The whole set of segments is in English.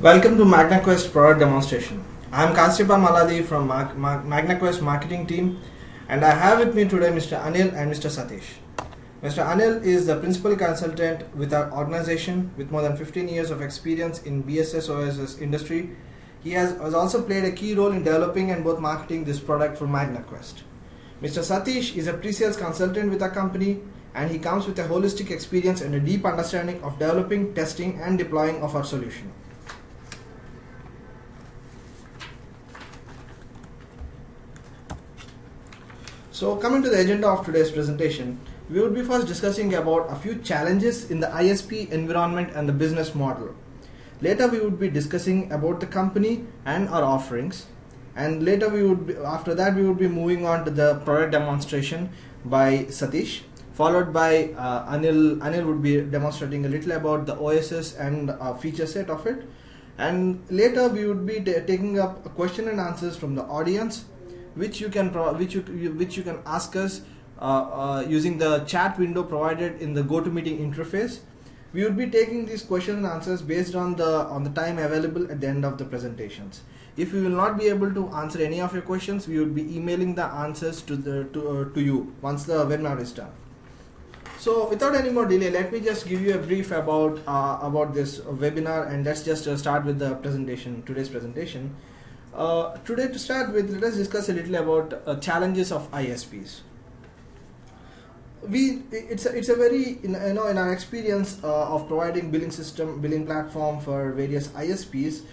Welcome to MagnaQuest product demonstration. I am Kashyapa Maladi from MagnaQuest marketing team, and I have with me today Mr. Anil and Mr. Satish. Mr. Anil is the principal consultant with our organization with more than 15 years of experience in BSS OSS industry. He has also played a key role in developing and both marketing this product for MagnaQuest. Mr. Satish is a pre-sales consultant with our company, and he comes with a holistic experience and a deep understanding of developing, testing and deploying of our solution. So coming to the agenda of today's presentation, we will be first discussing about a few challenges in the ISP environment and the business model. Later we would be discussing about the company and our offerings, and later after that we would be moving on to the product demonstration by Satish, followed by Anil. Anil would be demonstrating a little about the OSS and feature set of it, and later we would be taking up a question and answers from the audience, which you can ask us using the chat window provided in the GoToMeeting interface. We would be taking these questions and answers based on the time available at the end of the presentations. If we will not be able to answer any of your questions, we would be emailing the answers to you once the webinar is done. So without any more delay, let me just give you a brief about this webinar, and let's just start with the presentation, today's presentation. Today, to start with, let us discuss a little about challenges of ISPs. It's a very in our experience of providing billing platform for various ISPs.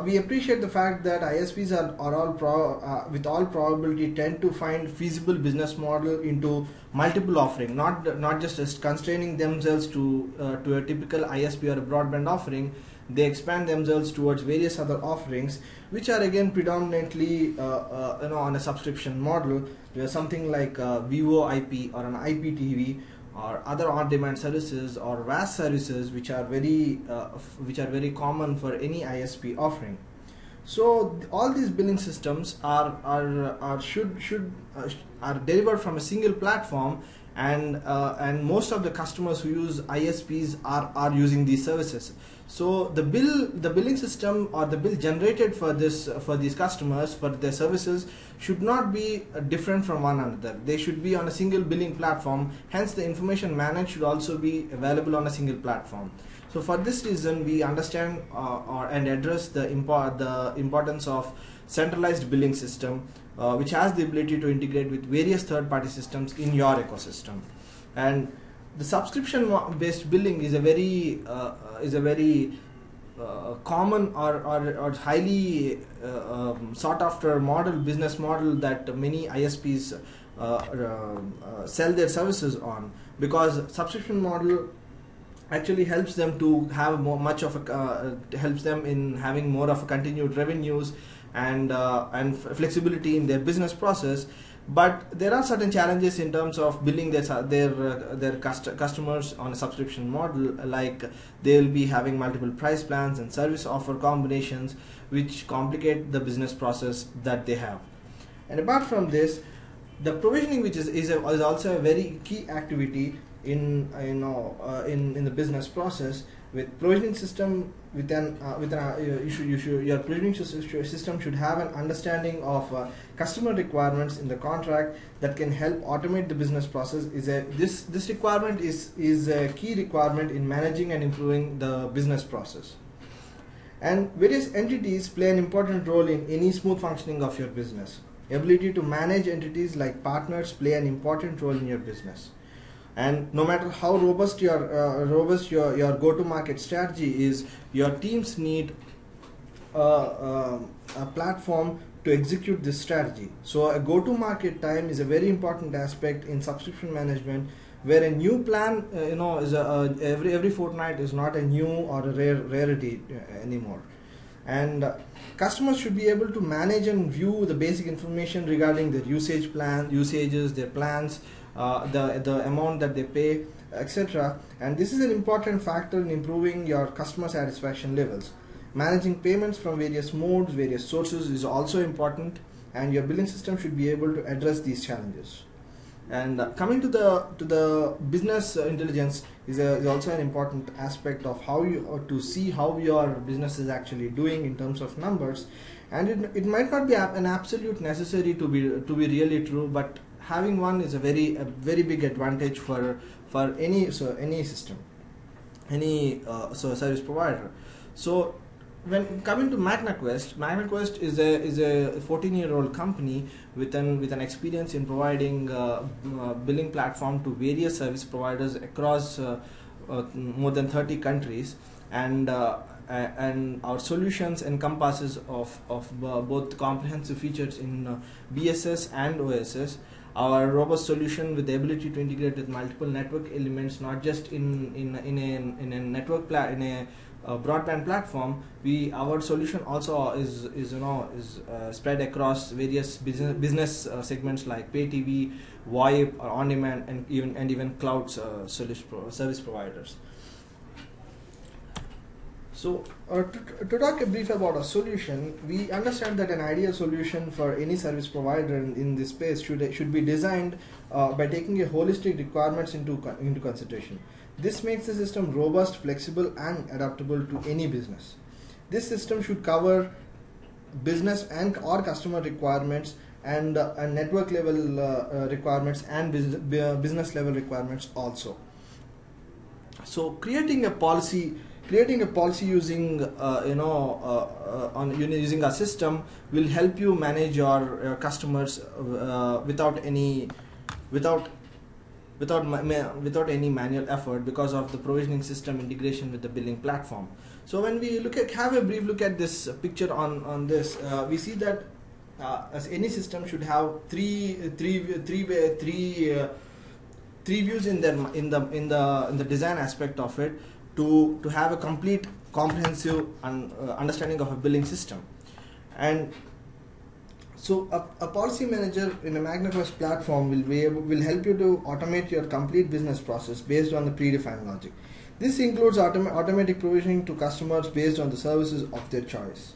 We appreciate the fact that ISPs are all with all probability tend to find feasible business model into multiple offering, not just constraining themselves to a typical ISP or a broadband offering. They expand themselves towards various other offerings, which are again predominantly on a subscription model, where something like Vivo IP or an IPTV or other on-demand services or VAS services, which are very common for any ISP offering. So all these billing systems are delivered from a single platform, and most of the customers who use ISPs are using these services. So the billing system or the bill generated for these customers for their services should not be different from one another. They should be on a single billing platform. Hence, the information managed should also be available on a single platform. So for this reason, we understand and address the importance of centralized billing system, which has the ability to integrate with various third-party systems in your ecosystem. And the subscription-based billing is a very common or highly sought-after business model that many ISPs sell their services on, because subscription model actually helps them to have helps them in having more of a continued revenues and flexibility in their business process. But there are certain challenges in terms of billing their customers on a subscription model, like they will be having multiple price plans and service offer combinations, which complicate the business process that they have. And apart from this, the provisioning, which is also a very key activity in the business process. With provisioning system, your provisioning system should have an understanding of customer requirements in the contract that can help automate the business process. This requirement is a key requirement in managing and improving the business process. And various entities play an important role in any smooth functioning of your business. Ability to manage entities like partners play an important role in your business. And no matter how robust your go-to-market strategy is, your teams need a platform to execute this strategy. So a go-to-market time is a very important aspect in subscription management, where a new plan is every fortnight is not a new or a rarity anymore. And customers should be able to manage and view the basic information regarding their usages, their plans, the amount that they pay, etc. And this is an important factor in improving your customer satisfaction levels. Managing payments from various modes, various sources is also important, and your billing system should be able to address these challenges. And coming to the business intelligence, is also an important aspect of how you to see how your business is actually doing in terms of numbers. And it might not be an absolute necessary to be really true, but having one is a very big advantage for any system, any service provider. So when coming to MagnaQuest is a 14-year-old company with an experience in providing billing platform to various service providers across more than 30 countries, and our solutions encompasses of both comprehensive features in BSS and OSS. Our robust solution with the ability to integrate with multiple network elements, not just in a network broadband platform. Our solution also is spread across various business segments like pay TV, VoIP, or on demand, and even cloud service providers. So to talk a brief about a solution, we understand that an ideal solution for any service provider in this space should be designed by taking a holistic requirements into consideration. This makes the system robust, flexible, and adaptable to any business. This system should cover business and or customer requirements, and network level requirements, and business level requirements also. So creating a policy using using a system will help you manage your customers without any manual effort, because of the provisioning system integration with the billing platform. So when we have a brief look at this picture on this, we see that as any system should have three views in the design aspect of it, to have a complete comprehensive understanding of a billing system. And so a policy manager in a MagnaQuest platform will help you to automate your complete business process based on the predefined logic. This includes automatic provisioning to customers based on the services of their choice.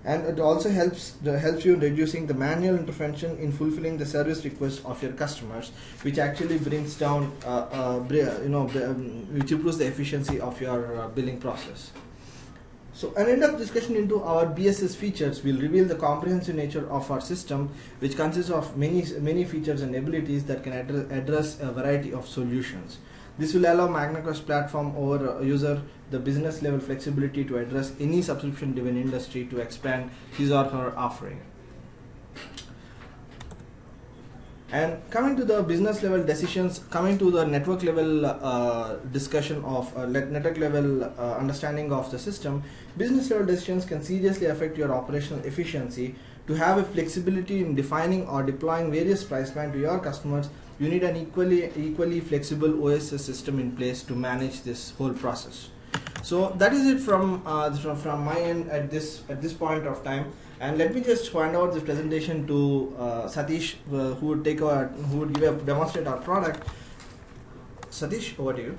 And it also helps you in reducing the manual intervention in fulfilling the service requests of your customers, which actually brings down, which improves the efficiency of your billing process. So an in-depth discussion into our BSS features will reveal the comprehensive nature of our system, which consists of many features and abilities that can address a variety of solutions. This will allow MagnaQuest platform over user the business level flexibility to address any subscription driven industry to expand his or her offering. And coming to the business level decisions, coming to the network level discussion of network level understanding of the system, business level decisions can seriously affect your operational efficiency. To have a flexibility in defining or deploying various price plans to your customers, you need an equally flexible OSS system in place to manage this whole process. So that is it from my end at this point of time. And let me just hand over this presentation to Satish, who would demonstrate our product. Satish, over to you.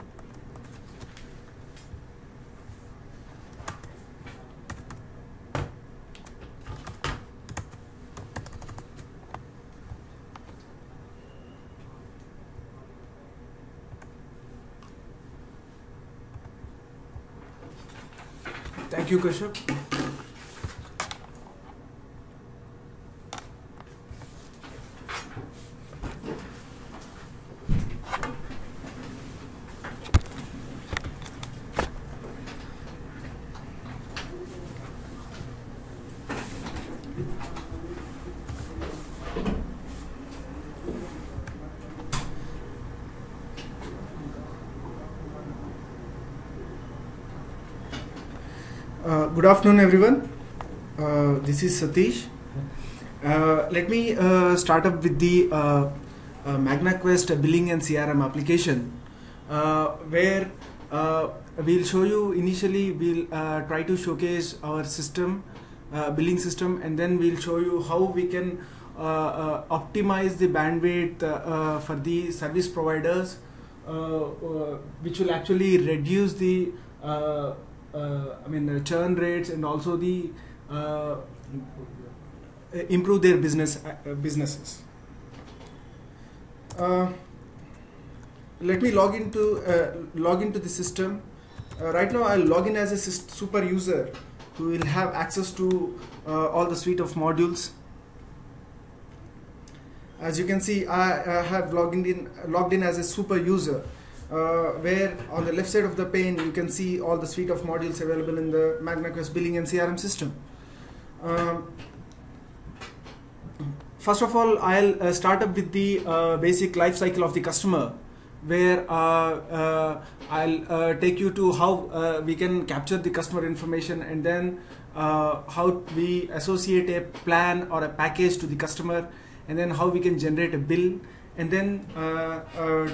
Thank you, Kashyap. Good afternoon, everyone. This is Satish. Let me start up with the MagnaQuest billing and CRM application, where we'll show you initially. We'll try to showcase our system, billing system, and then we'll show you how we can optimize the bandwidth for the service providers, which will actually reduce the churn rates, and also the improve their businesses. let me log into the system. Right now I'll log in as a super user who will have access to all the suite of modules. As you can see, I have logged in as a super user, where on the left side of the pane you can see all the suite of modules available in the MagnaQuest billing and CRM system. First of all, I'll start up with the basic life cycle of the customer, where I'll take you to how we can capture the customer information, and then how we associate a plan or a package to the customer, and then how we can generate a bill, and then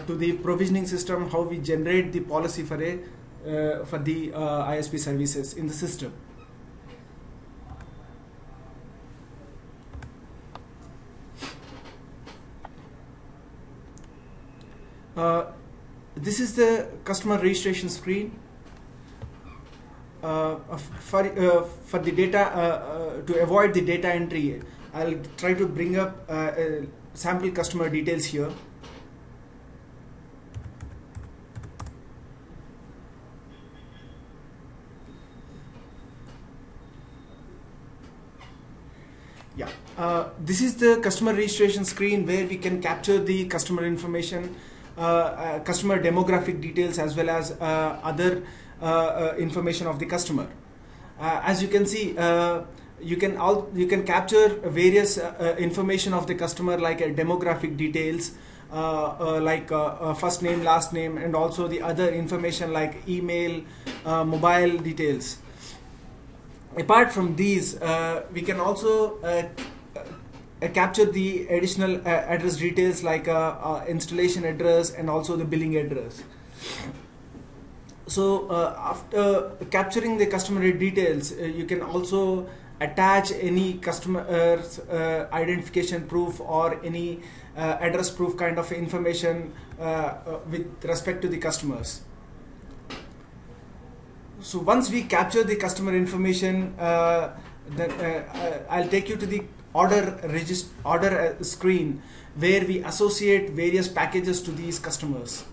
to the provisioning system, how we generate the policy for the ISP services in the system. This is the customer registration screen. For the data, to avoid the data entry, I'll try to bring up sample customer details here. Yeah, this is the customer registration screen where we can capture the customer information, customer demographic details, as well as other information of the customer. As you can see, you can capture various information of the customer, like demographic details, like first name, last name, and also the other information like email, mobile details. Apart from these, we can also capture the additional address details, like installation address and also the billing address. So after capturing the customer details, you can also attach any customer's identification proof or any address proof kind of information with respect to the customers. So once we capture the customer information, then I'll take you to the order screen, where we associate various packages to these customers.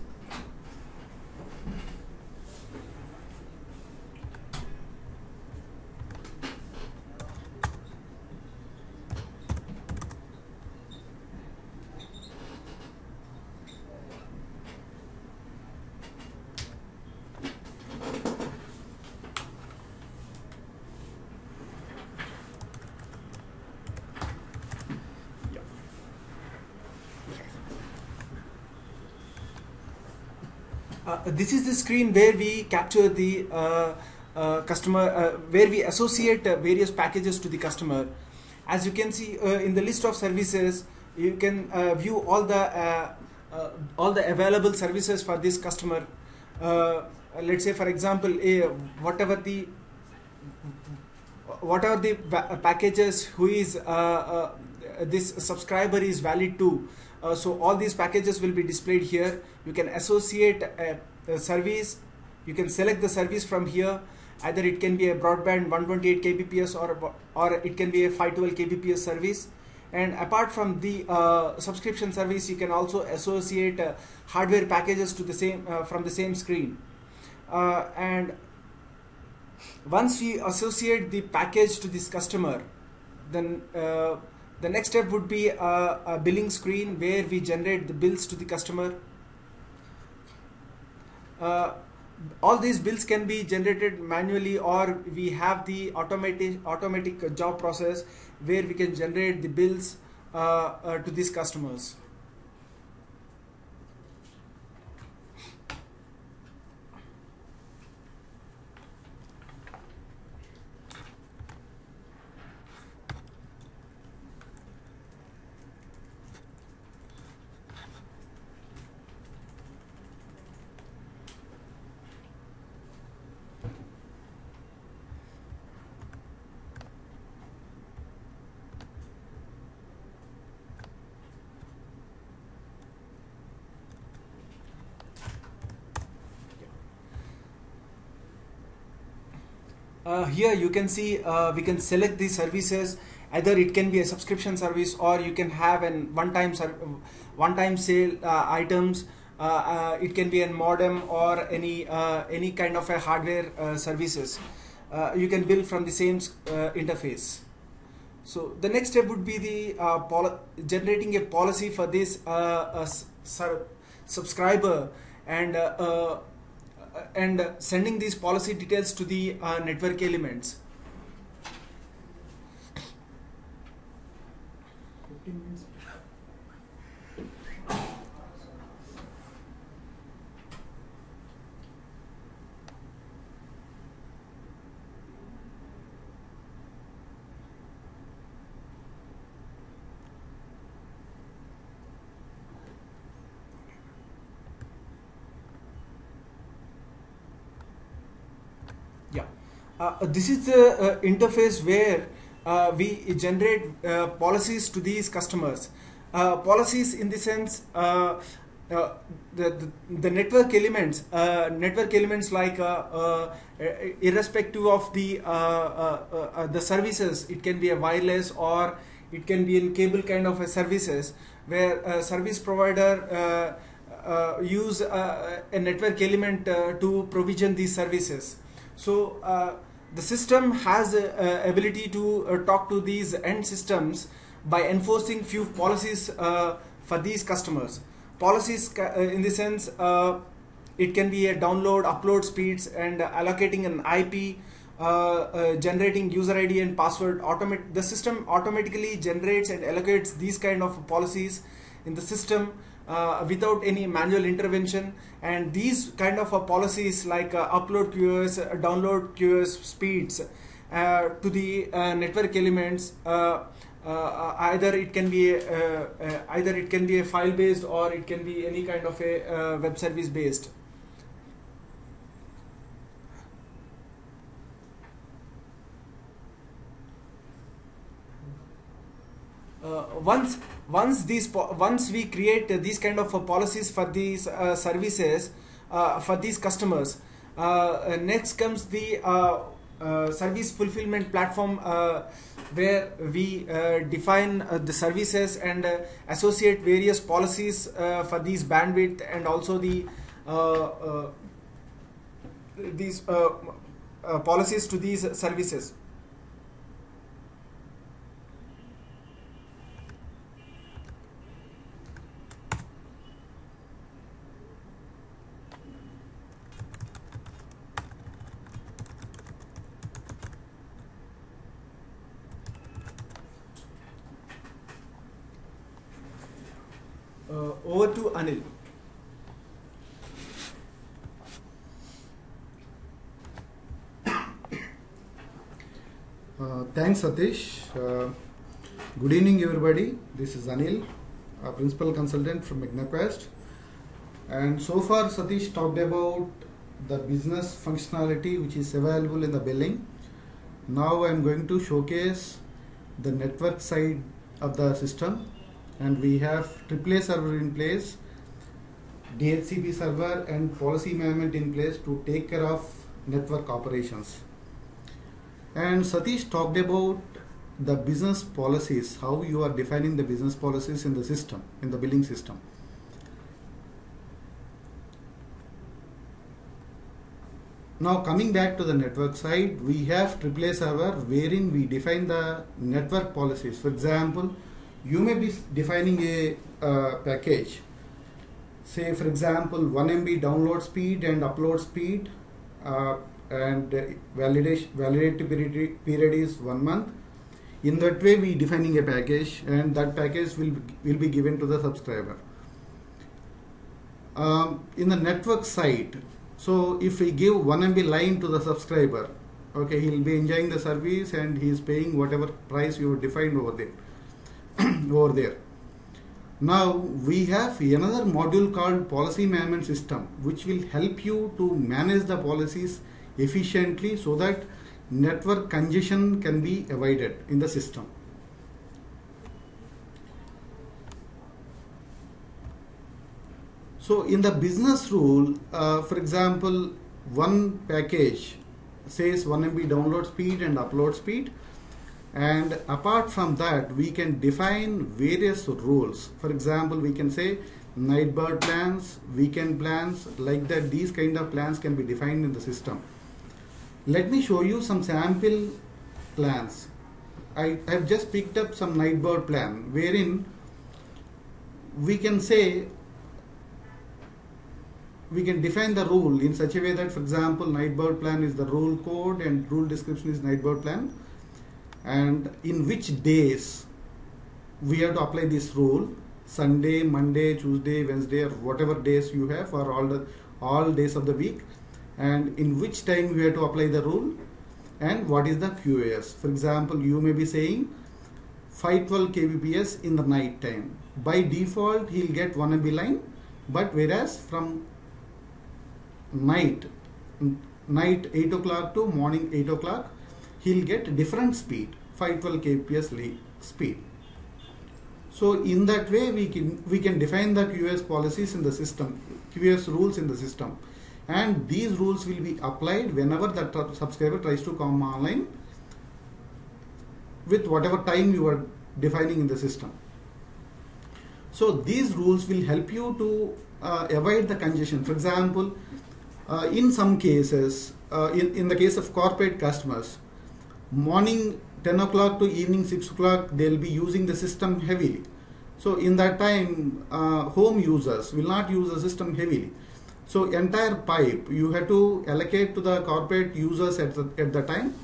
This is the screen where we capture the customer, where we associate various packages to the customer. As you can see in the list of services, you can view all the available services for this customer. Let's say, for example, whatever the packages who is this subscriber is valid to. So all these packages will be displayed here. You can associate a service. You can select the service from here. Either it can be a broadband 128 kbps or it can be a 512 kbps service. And apart from the subscription service, you can also associate hardware packages to the same from the same screen. And once we associate the package to this customer, then the next step would be a billing screen, where we generate the bills to the customer. All these bills can be generated manually, or we have the automatic job process where we can generate the bills to these customers. Here you can see we can select the services. Either it can be a subscription service, or you can have an one-time sale items, it can be a modem or any kind of a hardware services. You can build from the same interface. So the next step would be the generating a policy for this subscriber and sending these policy details to the network elements. 15 minutes. This is the interface where we generate policies to these customers. Policies in the sense the network elements like irrespective of the services, it can be a wireless or it can be in cable kind of a services where a service provider use a network element to provision these services. So the system has ability to talk to these end systems by enforcing few policies for these customers. Policies in the sense it can be a download, upload speeds, and allocating an IP, generating user ID and password. The system automatically generates and allocates these kind of policies in the system without any manual intervention, and these kind of policies like upload QoS, download QoS speeds to the network elements, either it can be a file based or it can be any kind of a web service based. Once we create these kind of policies for these services for these customers, next comes the service fulfillment platform where we define the services and associate various policies for these bandwidth and also these policies to these services. Over to Anil. Thanks, Satish. Good evening, everybody. This is Anil, a principal consultant from MagnaQuest. And so far, Satish talked about the business functionality which is available in the billing. Now I am going to showcase the network side of the system. And we have AAA server in place, DHCP server and policy management in place to take care of network operations. And Satish talked about the business policies, how you are defining the business policies in the system, in the billing system. Now coming back to the network side, we have AAA server wherein we define the network policies. For example, you may be defining a package, say for example 1 MB download speed and upload speed, and validity period is 1 month. In that way we defining a package, and that package will be given to the subscriber. In the network side, so if we give 1 MB line to the subscriber, okay, he will be enjoying the service and he is paying whatever price you have defined over there. Now we have another module called policy management system, which will help you to manage the policies efficiently so that network congestion can be avoided in the system. So in the business rule, for example, one package says 1 MB download speed and upload speed. And apart from that, we can define various rules. For example, we can say night bird plans, weekend plans, like that. These kind of plans can be defined in the system. Let me show you some sample plans. I have just picked up some night bird plan wherein we can say, we can define the rule in such a way that, for example, night bird plan is the rule code and rule description is night bird plan, and in which days we have to apply this rule: Sunday, Monday, Tuesday, Wednesday, or whatever days you have, or all days of the week, and in which time we have to apply the rule, and what is the QoS. For example, you may be saying 512 kbps in the night time. By default, he'll get 1 MB line, but whereas from night 8 o'clock to morning 8 o'clock, he'll get different speed, 512 kbps speed. So in that way, we can define the QoS policies in the system, QoS rules in the system, and these rules will be applied whenever the subscriber tries to come online with whatever time you are defining in the system. So these rules will help you to avoid the congestion. For example, in some cases, in the case of corporate customers, morning 10 o'clock to evening 6 o'clock, they'll be using the system heavily. So in that time, home users will not use the system heavily. So entire pipe you have to allocate to the corporate users at the time,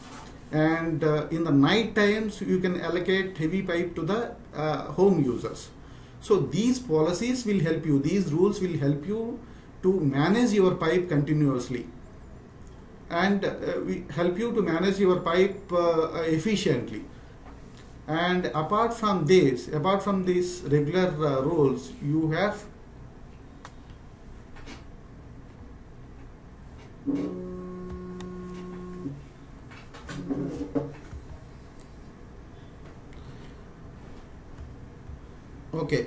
and in the night times you can allocate heavy pipe to the home users. So these policies will help you, these rules will help you to manage your pipe continuously, and we help you to manage your pipe efficiently. And apart from these regular rules, you have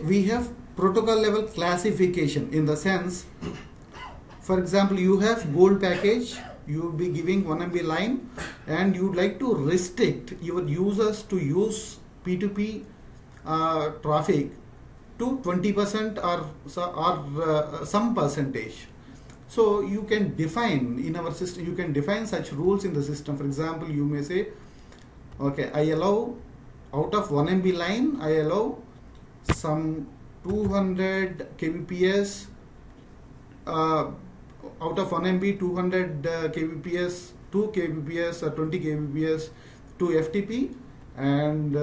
we have protocol level classification, in the sense, for example, you have gold package, you will be giving 1 MB line, and you would like to restrict your users to use P2P traffic to 20% or some percentage. So you can define in our system, you can define such rules in the system. For example, you may say, okay, I allow out of 1 MB line, I allow some 200 kbps, out of 1 MB 200 kbps, 2 kbps or 20 kbps to FTP, and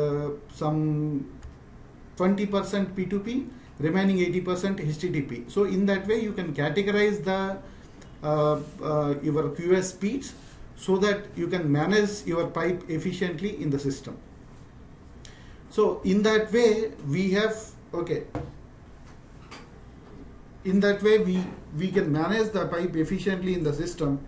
some 20% P2P, remaining 80% HTTP. So in that way you can categorize the your QoS speeds, so that you can manage your pipe efficiently in the system. So in that way we have, in that way we can manage the pipe efficiently in the system.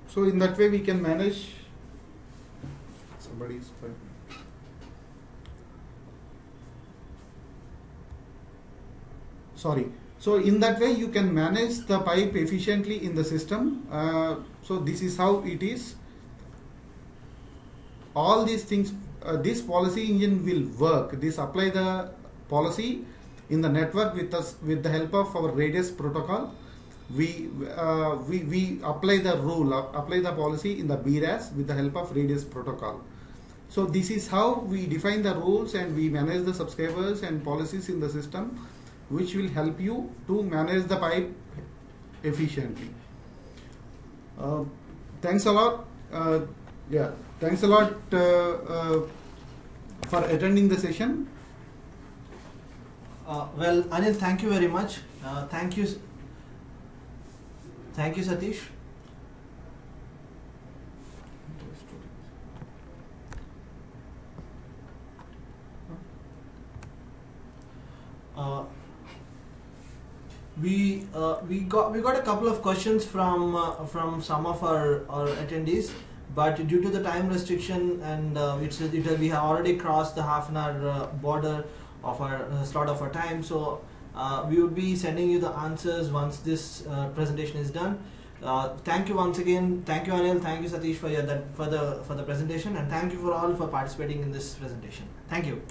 So in that way we can manage, somebody's fine. Sorry. So in that way you can manage the pipe efficiently in the system. So this is how it is. All these things, this policy engine will work. This apply the policy in the network with the help of our Radius protocol. We apply the rule, apply the policy in the BRAS with the help of Radius protocol. So this is how we define the rules and we manage the subscribers and policies in the system, which will help you to manage the pipe efficiently. Thanks a lot. Thanks a lot for attending the session. Well, Anil, thank you very much. Thank you, Satish. We got a couple of questions from some of our attendees, but due to the time restriction and we have already crossed the half-an-hour border of our slot of our time, so we would be sending you the answers once this presentation is done. Thank you once again. Thank you, Anil. Thank you, Satish, for the presentation, and thank you for all for participating in this presentation. Thank you.